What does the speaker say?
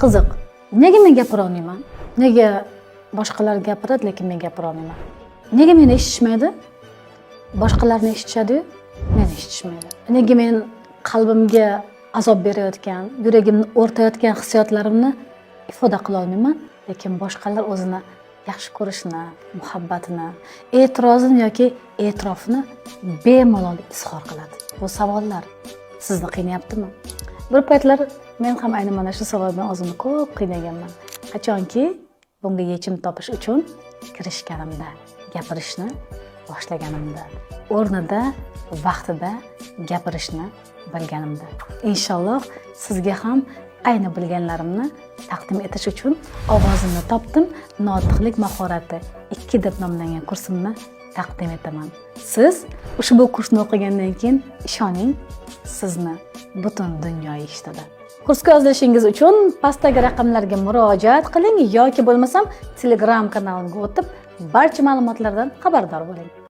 qiziq. Nega men gapira olmayman? Nega boshqalar gapiradi, lekin men gapira olmayman? Nega meni eshitishmaydi? Boshqalarni eshitishadi-yu, meni eshitishmaydi. Nega men qalbimga azob berayotgan, yuragimni o'rtayotgan hissiyotlarimni ifoda qila olmayman, lekin boshqalar o'zini yaxshi ko'rishni, muhabbatini, e'tirozini yoki e'tirofini bemalol izhor qiladi. Bu savollar sizni qiynayaptimi? Bir paytlar men ham aynan mana shu savol bilan o'zimni ko'p qiynaganman. Qachonki bunga yechim topish uchun kirishganimda, gapirishni boshlaganimda, o'rnida, vaqtida gapirishni bilganimda. Inshaalloh sizga ham ayni bilganlarimni taqdim etish uchun ovozimni topdim. Notiqlik mahorati 2 deb nomlangan kursimni taqdim etaman. Siz ushbu kursni o'qigandan keyin ishoning, sizni butun dunyo eshitadi. Kursga yozilishingiz uchun pastdagi raqamlarga murojaat qiling yoki bo'lmasam Telegram kanalimga o'tib barcha ma'lumotlardan xabardor bo'ling.